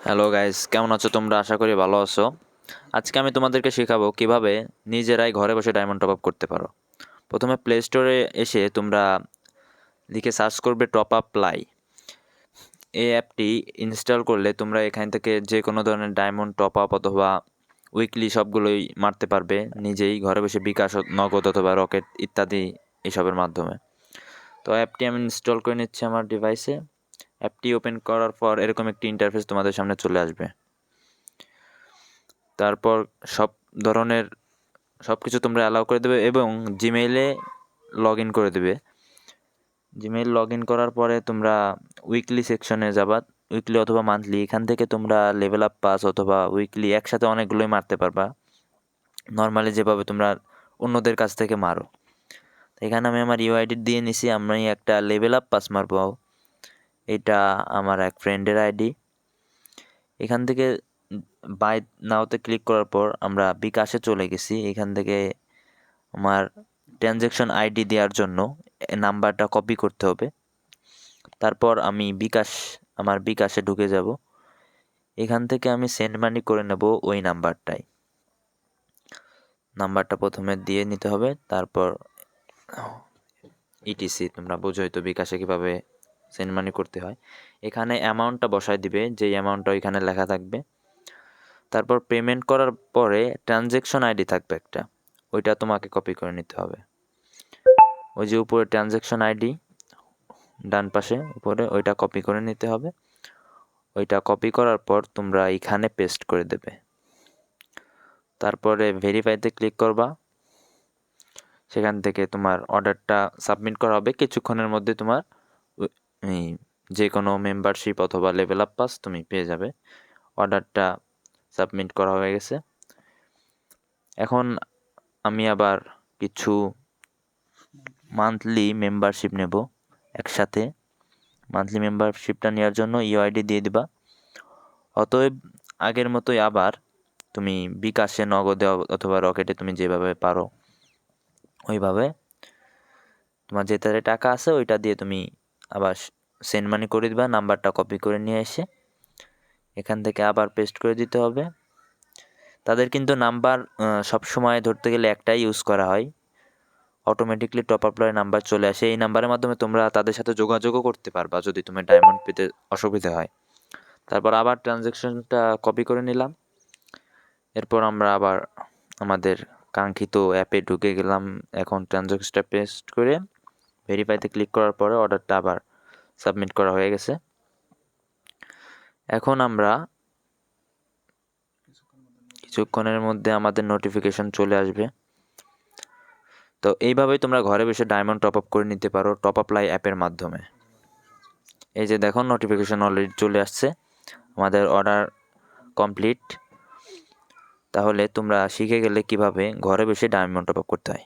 Hello guys, কেমন আছো তোমরা? আশা করি ভালো আছো। আজকে আমি তোমাদেরকে শেখাবো কিভাবে নিজেরাই ঘরে বসে ডায়মন্ড টপ আপ করতে পারো। প্রথমে প্লে স্টোরে এসে তোমরা লিখে সার্চ করবে টপ আপ প্লাই। এই অ্যাপটি ইনস্টল করলে তোমরা এখান থেকে যে কোনো ধরনের ডায়মন্ড টপ আপ অথবা উইকলি সবগুলোই মারতে পারবে নিজেই ঘরে বসে, বিকাশ, নগদ অথবা রকেট ইত্যাদি এসবের মাধ্যমে। তো অ্যাপটি আমি ইনস্টল করে নিচ্ছি আমার ডিভাইসে। অ্যাপটি ওপেন করার পর এরকম একটি ইন্টারফেস তোমাদের সামনে চলে আসবে। তারপর সব ধরনের সব কিছু তোমরা অ্যালাউ করে দেবে এবং জিমেইলে লগ ইন করে দেবে। জিমেইল লগ ইন করার পরে তোমরা উইকলি সেকশনে যাবা, উইকলি অথবা মান্থলি। এখান থেকে তোমরা লেভেল আপ পাস অথবা উইকলি একসাথে অনেকগুলোই মারতে পারবা, নর্মালি যেভাবে তোমরা অন্যদের কাছ থেকে মারো। এখানে আমি আমার ইউআইডি দিয়ে নিছি, আমি একটা লেভেল আপ পাস মারবো। এটা আমার এক ফ্রেন্ডের আইডি। এখান থেকে বাই নাওতে ক্লিক করার পর আমরা বিকাশে চলে গেছি। এখান থেকে আমার ট্রানজ্যাকশন আইডি দেওয়ার জন্য নাম্বারটা কপি করতে হবে। তারপর আমি আমার বিকাশে ঢুকে যাব। এখান থেকে আমি সেন্ড মানি করে নেব ওই নাম্বারটা প্রথমে দিয়ে নিতে হবে। তারপর ইটিসি, তোমরা বোঝোই তো বিকাশে কীভাবে সেন্ড মানি করতে হয়। এখানে অ্যামাউন্টটা বসায় দিবে, যেই অ্যামাউন্টটা ওইখানে লেখা থাকবে। তারপর পেমেন্ট করার পরে ট্রানজ্যাকশন আইডি থাকবে একটা, ওইটা তোমাকে কপি করে নিতে হবে। ওই যে উপরে ট্রানজ্যাকশন আইডি ডান পাশে উপরে, ওইটা কপি করে নিতে হবে। ওইটা কপি করার পর তোমরা এখানে পেস্ট করে দেবে। তারপরে ভেরিফাইতে ক্লিক করবা। সেখান থেকে তোমার অর্ডারটা সাবমিট করা হবে। কিছুক্ষণের মধ্যে তোমার যে কোনো মেম্বারশিপ অথবা লেভেল আপ পাস তুমি পেয়ে যাবে। অর্ডারটা সাবমিট করা হয়ে গেছে। এখন আমি আবার কিছু মান্থলি মেম্বারশিপ নেব একসাথে। মান্থলি মেম্বারশিপটা নেওয়ার জন্য ইউআইডি দিয়ে দিবা। অতএব আগের মতোই আবার তুমি বিকাশে, নগদে অথবা রকেটে তুমি যেভাবে পারো ওইভাবে তোমার যে তারে টাকা আছে ওইটা দিয়ে তুমি আবার সেন্ড মানি করে দিবা। নাম্বারটা কপি করে নিয়ে এসে এখান থেকে আবার পেস্ট করে দিতে হবে। তাদের কিন্তু নাম্বার সবসময় ধরতে গেলে একটাই ইউজ করা হয়। অটোমেটিকলি টপ আপ নাম্বার চলে আসে। এই নাম্বারের মাধ্যমে তোমরা তাদের সাথে যোগাযোগও করতে পারবা যদি তোমার ডায়মন্ড পেতে অসুবিধা হয়। তারপর আবার ট্রানজ্যাকশনটা কপি করে নিলাম। এরপর আমরা আবার আমাদের কাঙ্ক্ষিত অ্যাপে ঢুকে গেলাম। এখন ট্রানজ্যাকশনটা পেস্ট করে ভেরিফাইতে ক্লিক করার পরে অর্ডারটা আবার সাবমিট করা হয়ে গেছে। এখন আমরা কিছুক্ষণের মধ্যে আমাদের নোটিফিকেশন চলে আসবে। তো এইভাবেই তোমরা ঘরে বসে ডায়মন্ড টপ আপ করে নিতে পারো টপ আপ লাই অ্যাপের মাধ্যমে। এই যে দেখো, নোটিফিকেশন অলরেডি চলে আসছে, আমাদের অর্ডার কমপ্লিট। তাহলে তোমরা শিখে গেলে কিভাবে ঘরে বসে ডায়মন্ড টপ আপ করতে হয়।